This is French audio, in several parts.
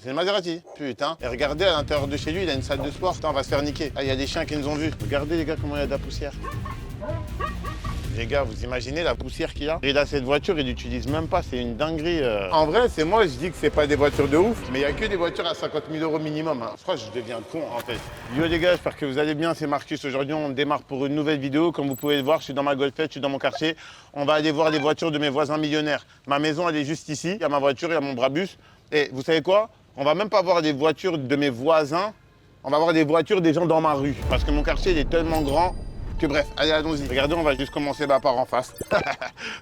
C'est une Maserati, putain. Et regardez, à l'intérieur de chez lui, il a une salle de sport. Putain, on va se faire niquer. Ah, il y a des chiens qui nous ont vus. Regardez, les gars, comment il y a de la poussière. Les gars, vous imaginez la poussière qu'il y a? Il a cette voiture, il l'utilise même pas, c'est une dinguerie. En vrai, c'est moi, je dis que c'est pas des voitures de ouf, mais il y a que des voitures à 50 000 € minimum. Hein. Je crois que je deviens con en fait. Yo les gars, j'espère que vous allez bien, c'est Marcus. Aujourd'hui, on démarre pour une nouvelle vidéo. Comme vous pouvez le voir, je suis dans ma Golfette, je suis dans mon quartier. On va aller voir les voitures de mes voisins millionnaires. Ma maison, elle est juste ici. Il y a ma voiture, il y a mon Brabus. Et vous savez quoi? On va même pas voir des voitures de mes voisins. On va voir des voitures des gens dans ma rue. Parce que mon quartier, il est tellement grand. Que bref, allez, allons-y. Regardez, on va juste commencer par en face.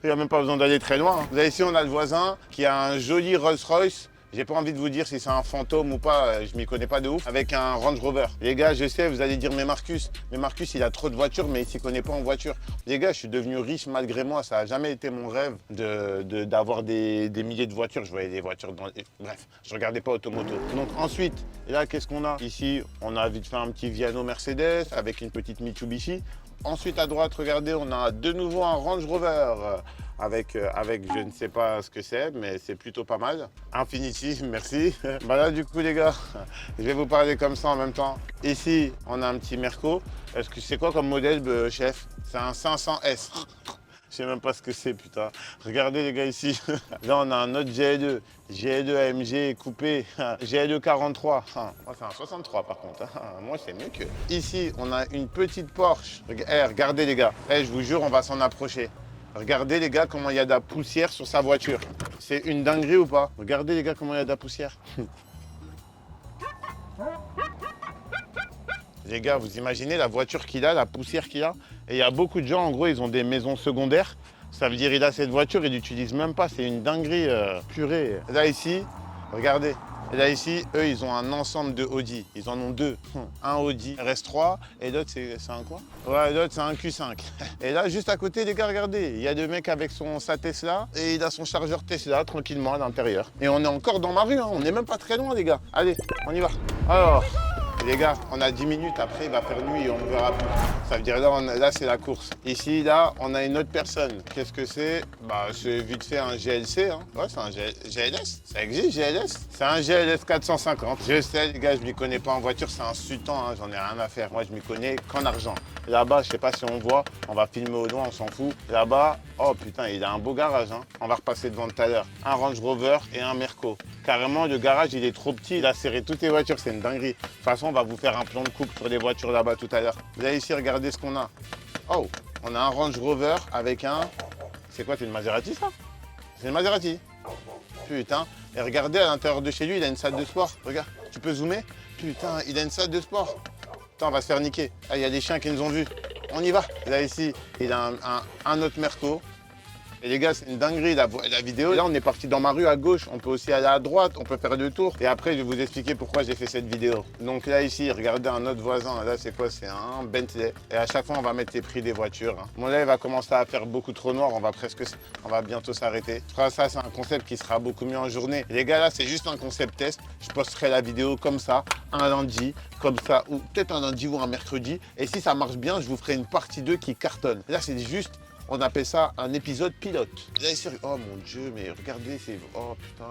Il n'y a même pas besoin d'aller très loin. Vous voyez ici, on a le voisin qui a un joli Rolls-Royce. J'ai pas envie de vous dire si c'est un fantôme ou pas, je m'y connais pas de ouf, avec un Range Rover. Les gars, je sais, vous allez dire, mais Marcus, il a trop de voitures, mais il s'y connaît pas en voiture. Les gars, je suis devenu riche malgré moi, ça a jamais été mon rêve d'avoir des milliers de voitures. Je voyais des voitures dans... Bref, je regardais pas Automoto. Donc ensuite, et là, qu'est-ce qu'on a? Ici, on a vite fait un petit Viano Mercedes avec une petite Mitsubishi. Ensuite, à droite, regardez, on a de nouveau un Range Rover avec je ne sais pas ce que c'est, mais c'est plutôt pas mal. Infiniti, merci. Bah là, du coup, les gars, je vais vous parler comme ça en même temps. Ici, on a un petit Merco. Est-ce que c'est quoi comme modèle, chef? C'est un 500S. Je sais même pas ce que c'est, putain. Regardez, les gars, ici. Là, on a un autre GL2. GL2 AMG coupé. GL2 43. Moi, c'est un 63, par contre. Moi, c'est mieux que... Ici, on a une petite Porsche. Regardez, les gars. Je vous jure, on va s'en approcher. Regardez, les gars, comment il y a de la poussière sur sa voiture. C'est une dinguerie ou pas? Regardez, les gars, comment il y a de la poussière. Les gars, vous imaginez la voiture qu'il a, la poussière qu'il a? Et il y a beaucoup de gens, en gros, ils ont des maisons secondaires. Ça veut dire il a cette voiture, il l'utilise même pas. C'est une dinguerie purée. Là, ici, regardez. Et là, ici, eux, ils ont un ensemble de Audi. Ils en ont deux. Un Audi RS3 et l'autre, c'est un quoi? Ouais, l'autre, c'est un Q5. Et là, juste à côté, les gars, regardez. Il y a le mec avec sa Tesla et il a son chargeur Tesla tranquillement à l'intérieur. Et on est encore dans ma rue, hein. On n'est même pas très loin, les gars. Allez, on y va. Alors... Les gars, on a 10 minutes, après il va faire nuit et on ne verra plus. Ça veut dire là c'est la course. Ici, là, on a une autre personne. Qu'est-ce que c'est? Bah, c'est vite fait un GLC. Hein. Ouais, c'est un GLS. Ça existe, GLS? C'est un GLS 450. Je sais, les gars, je m'y connais pas en voiture, c'est insultant, hein. J'en ai rien à faire. Moi, je m'y connais qu'en argent. Là-bas, je sais pas si on voit, on va filmer au loin, on s'en fout. Là-bas, oh putain, il a un beau garage. Hein. On va repasser devant tout à l'heure. Un Range Rover et un Merco. Carrément, le garage, il est trop petit. Il a serré toutes les voitures, c'est une dinguerie. De toute façon, on va vous faire un plan de coupe sur les voitures là-bas tout à l'heure. Vous allez ici, regardez ce qu'on a. Oh, on a un Range Rover avec un... C'est quoi, c'est une Maserati, ça? C'est une Maserati. Putain. Et regardez, à l'intérieur de chez lui, il a une salle de sport. Regarde, tu peux zoomer? Putain, il a une salle de sport. Putain, on va se faire niquer. Ah, il y a des chiens qui nous ont vus. On y va. Là, ici, il a un autre Merco. Et les gars, c'est une dinguerie la vidéo. Là, on est parti dans ma rue à gauche. On peut aussi aller à droite, on peut faire le tour. Et après, je vais vous expliquer pourquoi j'ai fait cette vidéo. Donc là, ici, regardez un autre voisin. Là, c'est quoi? C'est un Bentley. Et à chaque fois, on va mettre les prix des voitures. Bon, là, il va commencer à faire beaucoup trop noir. On va bientôt s'arrêter. Je crois que ça, c'est un concept qui sera beaucoup mieux en journée. Et les gars, là, c'est juste un concept test. Je posterai la vidéo comme ça, un lundi, comme ça, ou peut-être un lundi ou un mercredi. Et si ça marche bien, je vous ferai une partie 2 qui cartonne. Là, c'est juste... On appelle ça un épisode pilote. Là, oh mon Dieu, mais regardez, oh putain.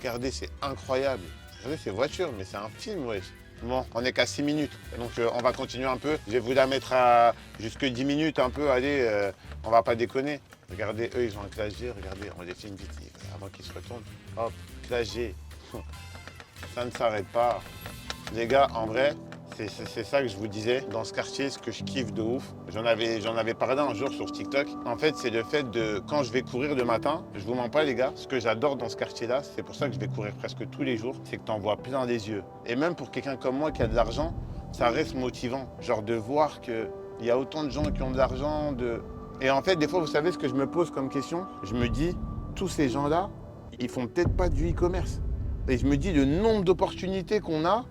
Regardez, c'est incroyable. Regardez ces voitures, mais c'est un film, ouais. Bon, on n'est qu'à 6 minutes. Donc, on va continuer un peu. Je vais vous la mettre à jusque 10 minutes, un peu. Allez, on va pas déconner. Regardez, eux, ils ont un classe G. Regardez, on les filme vite avant qu'ils se retournent. Hop, classe G. Ça ne s'arrête pas. Les gars, en vrai... C'est ça que je vous disais, dans ce quartier, ce que je kiffe de ouf. J'en avais parlé un jour sur TikTok. En fait, c'est le fait de, quand je vais courir le matin, je vous mens pas les gars, ce que j'adore dans ce quartier-là, c'est pour ça que je vais courir presque tous les jours, c'est que t'en vois plein les yeux. Et même pour quelqu'un comme moi qui a de l'argent, ça reste motivant. Genre de voir qu'il y a autant de gens qui ont de l'argent. Et en fait, des fois, vous savez ce que je me pose comme question? Je me dis, tous ces gens-là, ils font peut-être pas du e-commerce. Et je me dis, le nombre d'opportunités qu'on a,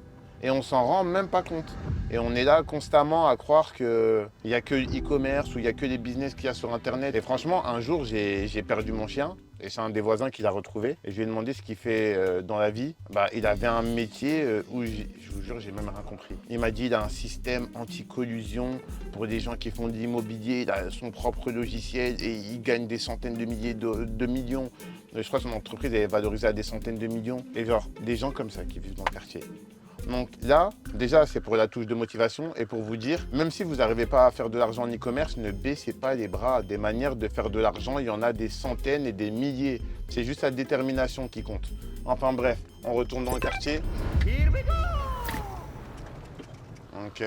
et on s'en rend même pas compte. Et on est là constamment à croire qu'il n'y a que le e-commerce ou il n'y a que les business qu'il y a sur Internet. Et franchement, un jour, j'ai perdu mon chien. Et c'est un des voisins qui l'a retrouvé. Et je lui ai demandé ce qu'il fait dans la vie. Bah, il avait un métier où, je vous jure, j'ai même rien compris. Il m'a dit qu'il a un système anti-collusion pour des gens qui font de l'immobilier. Il a son propre logiciel et il gagne des centaines de milliers de millions. Je crois que son entreprise est valorisée à des centaines de millions. Et genre, des gens comme ça qui vivent dans le quartier. Donc là, déjà, c'est pour la touche de motivation et pour vous dire, même si vous n'arrivez pas à faire de l'argent en e-commerce, ne baissez pas les bras. Des manières de faire de l'argent, il y en a des centaines et des milliers. C'est juste la détermination qui compte. Enfin bref, on retourne dans le quartier. Ok.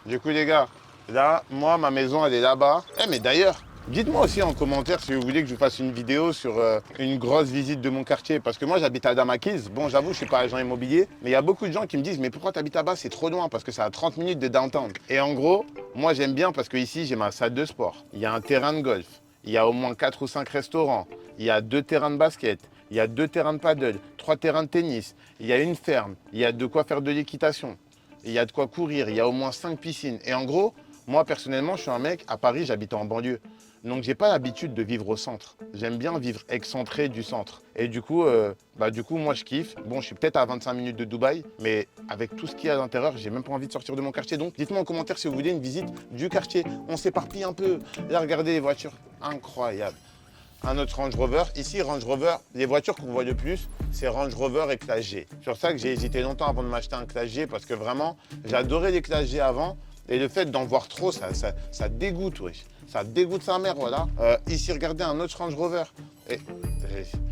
Du coup, les gars, là, moi, ma maison, elle est là-bas. Eh, mais d'ailleurs, dites-moi aussi en commentaire si vous voulez que je vous fasse une vidéo sur une grosse visite de mon quartier. Parce que moi, j'habite à Damaquise. Bon, j'avoue, je ne suis pas agent immobilier. Mais il y a beaucoup de gens qui me disent, mais pourquoi tu habites là-bas? C'est trop loin parce que c'est à 30 minutes de downtown. Et en gros, moi, j'aime bien parce que ici, j'ai ma salle de sport. Il y a un terrain de golf. Il y a au moins 4 ou 5 restaurants. Il y a 2 terrains de basket. Il y a 2 terrains de paddle. 3 terrains de tennis. Il y a une ferme. Il y a de quoi faire de l'équitation. Il y a de quoi courir. Il y a au moins 5 piscines. Et en gros, moi, personnellement, je suis un mec, à Paris, j'habite en banlieue. Donc, j'ai pas l'habitude de vivre au centre. J'aime bien vivre excentré du centre. Et du coup, moi, je kiffe. Bon, je suis peut-être à 25 minutes de Dubaï, mais avec tout ce qu'il y a à l'intérieur, j'ai même pas envie de sortir de mon quartier. Donc, dites-moi en commentaire si vous voulez une visite du quartier. On s'éparpille un peu. Là, regardez les voitures. Incroyable. Un autre Range Rover. Ici, Range Rover, les voitures qu'on voit le plus, c'est Range Rover et Classe G. Sur ça que j'ai hésité longtemps avant de m'acheter un Classe G parce que vraiment, j'adorais les Classe G avant. Et le fait d'en voir trop, ça dégoûte, wesh. Ça dégoûte sa mère, voilà. Ici, regardez un autre Range Rover.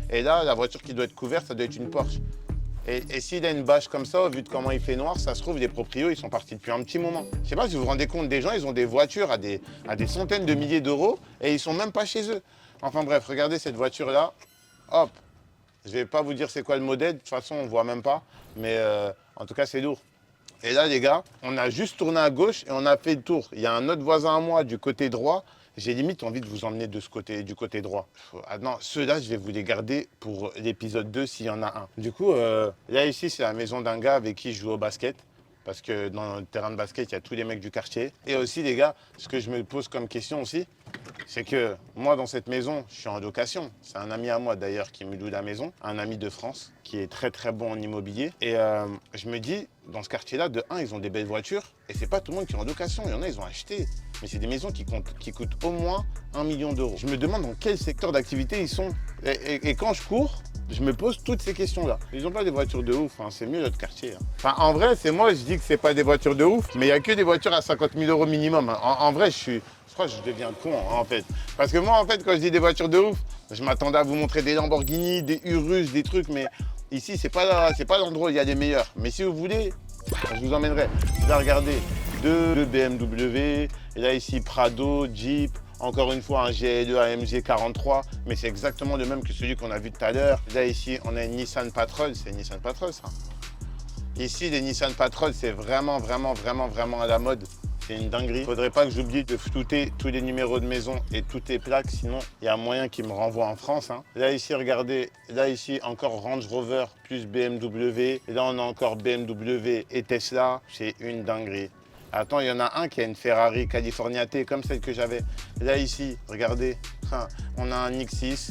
Et là, la voiture qui doit être couverte, ça doit être une Porsche. Et s'il a une bâche comme ça, au vu de comment il fait noir, ça se trouve, les proprios, ils sont partis depuis un petit moment. Je sais pas si vous vous rendez compte, des gens, ils ont des voitures à des centaines de milliers d'euros et ils sont même pas chez eux. Enfin bref, regardez cette voiture-là. Hop. Je vais pas vous dire c'est quoi le modèle, de toute façon, on voit même pas. Mais en tout cas, c'est lourd. Et là, les gars, on a juste tourné à gauche et on a fait le tour. Il y a un autre voisin à moi du côté droit. J'ai limite envie de vous emmener de ce côté, du côté droit. Ah non, ceux-là, je vais vous les garder pour l'épisode 2 s'il y en a un. Du coup, là, ici, c'est la maison d'un gars avec qui je joue au basket. Parce que dans le terrain de basket, il y a tous les mecs du quartier. Et aussi, les gars, ce que je me pose comme question aussi, c'est que moi, dans cette maison, je suis en location. C'est un ami à moi, d'ailleurs, qui me loue la maison. Un ami de France, qui est très, très bon en immobilier. Et je me dis, dans ce quartier-là, de 1, ils ont des belles voitures. Et c'est pas tout le monde qui est en location. Il y en a, ils ont acheté. Mais c'est des maisons qui coûtent au moins 1 million d'euros. Je me demande dans quel secteur d'activité ils sont. Et quand je cours, je me pose toutes ces questions-là. Ils n'ont pas des voitures de ouf, hein. C'est mieux notre quartier. Hein. Enfin, en vrai, c'est moi, je dis que c'est pas des voitures de ouf, mais il n'y a que des voitures à 50 000 euros minimum. Hein. En vrai, je crois que je deviens con, hein, en fait. Parce que moi, en fait, quand je dis des voitures de ouf, je m'attendais à vous montrer des Lamborghini, des Urus, des trucs, mais ici, c'est pas l'endroit où il y a les meilleurs. Mais si vous voulez, je vous emmènerai. Là, regardez, deux BMW, et là, ici, Prado, Jeep. Encore une fois, un GLE AMG 43, mais c'est exactement le même que celui qu'on a vu tout à l'heure. Là, ici, on a une Nissan Patrol. C'est une Nissan Patrol, ça. Ici, les Nissan Patrol, c'est vraiment à la mode. C'est une dinguerie. Faudrait pas que j'oublie de flouter tous les numéros de maison et toutes les plaques, sinon il y a moyen qu'ils me renvoient en France. Hein. Là, ici, regardez, là, ici, encore Range Rover plus BMW. Et là, on a encore BMW et Tesla. C'est une dinguerie. Attends, il y en a un qui a une Ferrari Californiate comme celle que j'avais. Là, ici, regardez, on a un X6.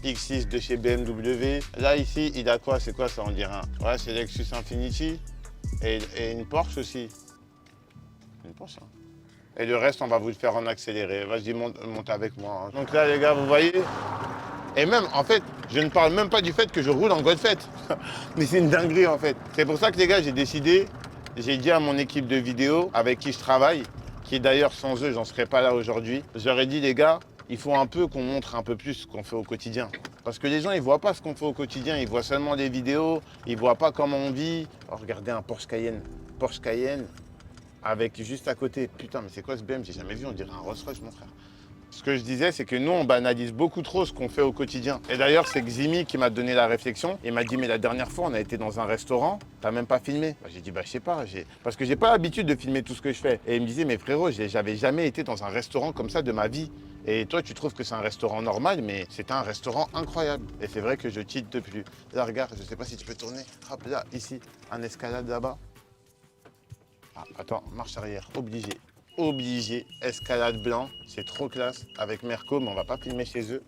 X6 de chez BMW. Là, ici, il a quoi? C'est quoi ça, on dirait? Ouais, c'est Lexus Infiniti. Et une Porsche aussi. Une Porsche, hein. Et le reste, on va vous le faire en accéléré. Vas-y, monte avec moi. Hein. Donc là, les gars, vous voyez? Et même, en fait, je ne parle même pas du fait que je roule en Golfette. Mais c'est une dinguerie, en fait. C'est pour ça que, les gars, j'ai décidé... J'ai dit à mon équipe de vidéo avec qui je travaille, qui d'ailleurs sans eux, j'en serais pas là aujourd'hui. J'aurais dit les gars, il faut un peu qu'on montre un peu plus ce qu'on fait au quotidien. Parce que les gens, ils voient pas ce qu'on fait au quotidien, ils voient seulement les vidéos, ils voient pas comment on vit. Oh, regardez un Porsche Cayenne. Porsche Cayenne avec juste à côté. Putain, mais c'est quoi ce BM? J'ai jamais vu, on dirait un Rolls Royce, mon frère. Ce que je disais, c'est que nous, on banalise beaucoup trop ce qu'on fait au quotidien. Et d'ailleurs, c'est Ximi qui m'a donné la réflexion. Il m'a dit, mais la dernière fois, on a été dans un restaurant, t'as même pas filmé. J'ai dit, je sais pas, parce que j'ai pas l'habitude de filmer tout ce que je fais. Et il me disait, mais frérot, j'avais jamais été dans un restaurant comme ça de ma vie. Et toi, tu trouves que c'est un restaurant normal, mais c'était un restaurant incroyable. Et c'est vrai que je cheat depuis. Là, regarde, je sais pas si tu peux tourner. Hop, là, ici, un escalade là-bas. Ah, attends, marche arrière, obligé. obligé. Escalade blanc, c'est trop classe. Avec Merco, mais on va pas filmer chez eux.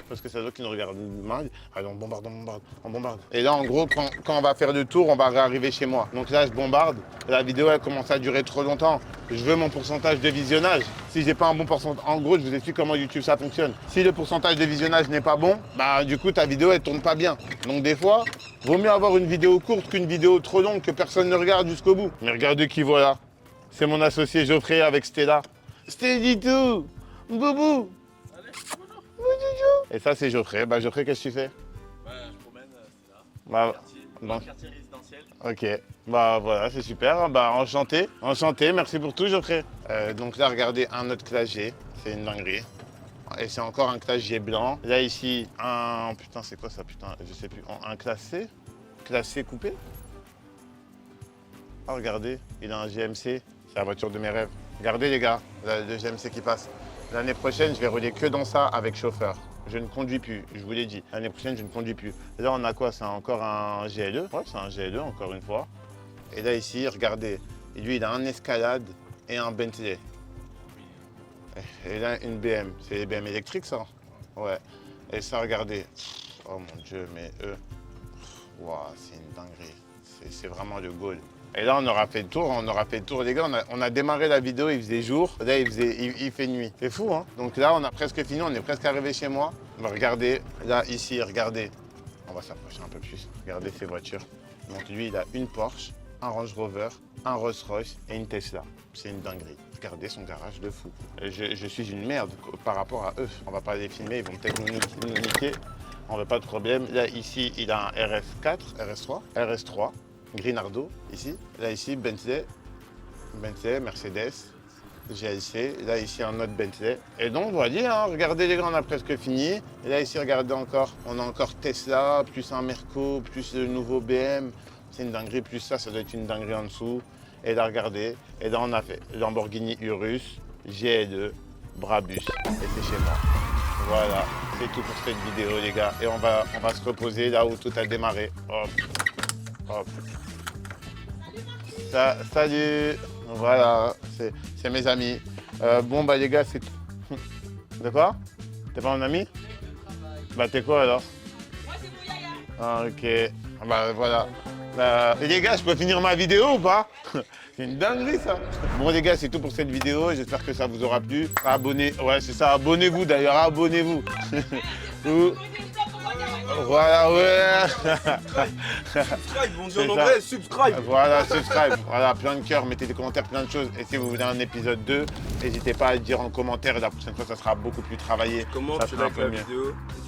Parce que c'est eux qui nous regardent mal. Allez, on bombarde, on bombarde, on bombarde. Et là, en gros, quand on va faire le tour, on va réarriver chez moi. Donc là, je bombarde. La vidéo, elle commence à durer trop longtemps. Je veux mon pourcentage de visionnage. Si j'ai pas un bon pourcentage, en gros, je vous explique comment YouTube ça fonctionne. Si le pourcentage de visionnage n'est pas bon, bah du coup, ta vidéo, elle tourne pas bien. Donc des fois, vaut mieux avoir une vidéo courte qu'une vidéo trop longue que personne ne regarde jusqu'au bout. Mais regardez qui voilà. C'est mon associé Geoffrey avec Stella. Stédito, Boubou. Allez, bonjour. Et ça, c'est Geoffrey. Bah Geoffrey, qu'est-ce que tu fais? Je promène, c'est là. Bah, Quartier, bon. quartier résidentiel. Ok, bah voilà, c'est super. Bah enchanté, enchanté, merci pour tout Geoffrey. Donc là, regardez un autre classe G, c'est une dinguerie. Et c'est encore un classe G blanc. Là ici, un... Putain, c'est quoi ça, putain, je sais plus. Un classe C? Classe C coupé? Ah, regardez, il a un GMC, c'est la voiture de mes rêves. Regardez les gars, le GMC qui passe. L'année prochaine, je vais rouler que dans ça avec chauffeur. Je ne conduis plus, je vous l'ai dit. L'année prochaine, je ne conduis plus. Et là, on a quoi? C'est encore un GLE. Ouais, c'est un GLE, encore une fois. Et là, ici, regardez. Et lui, il a un Escalade et un Bentley. Et là, une BM. C'est les BM électriques, ça? Ouais. Et ça, regardez. Oh mon Dieu, mais eux. Waouh, c'est une dinguerie. C'est vraiment le goal. Et là, on aura fait le tour, les gars. On a démarré la vidéo, il faisait jour. Là, il fait nuit. C'est fou, hein? Donc là, on a presque fini, on est presque arrivé chez moi. On va regarder, là, ici, regardez. On va s'approcher un peu plus. Regardez ces voitures. Donc lui, il a une Porsche, un Range Rover, un Rolls Royce et une Tesla. C'est une dinguerie. Regardez son garage de fou. Et je suis une merde par rapport à eux. On va pas les filmer, ils vont peut-être nous niquer. On veut pas de problème. Là, ici, il a un RS4, RS3, RS3. Grinardo, ici. Là, ici, Bentley, Mercedes, GLC. Là, ici, un autre Bentley. Et donc, voilà, hein, regardez les gars, on a presque fini. Et là, ici, regardez encore. On a encore Tesla, plus un Merco, plus le nouveau BM. C'est une dinguerie, plus ça doit être une dinguerie en dessous. Et là, regardez. Et là, on a fait Lamborghini Urus, GLE, Brabus. Et c'est chez moi. Voilà, c'est tout pour cette vidéo, les gars. Et on va se reposer là où tout a démarré. Hop. Hop. Salut. Voilà, c'est mes amis. Bon, bah les gars, c'est... De quoi? T'es pas mon ami? Bah t'es quoi alors? Moi c'est mon yaya. Ah, ok. Bah voilà. Et les gars, je peux finir ma vidéo ou pas? C'est une dinguerie ça. Bon les gars, c'est tout pour cette vidéo. J'espère que ça vous aura plu. Ouais c'est ça, abonnez-vous d'ailleurs, abonnez-vous. Voilà, ouais. Subscribe, on dit en anglais, subscribe. Voilà, subscribe. Voilà, plein de cœurs, mettez des commentaires, plein de choses. Et si vous voulez un épisode 2, n'hésitez pas à le dire en commentaire. La prochaine fois, ça sera beaucoup plus travaillé. Comment ça tu sera un likes peu la mieux. vidéo et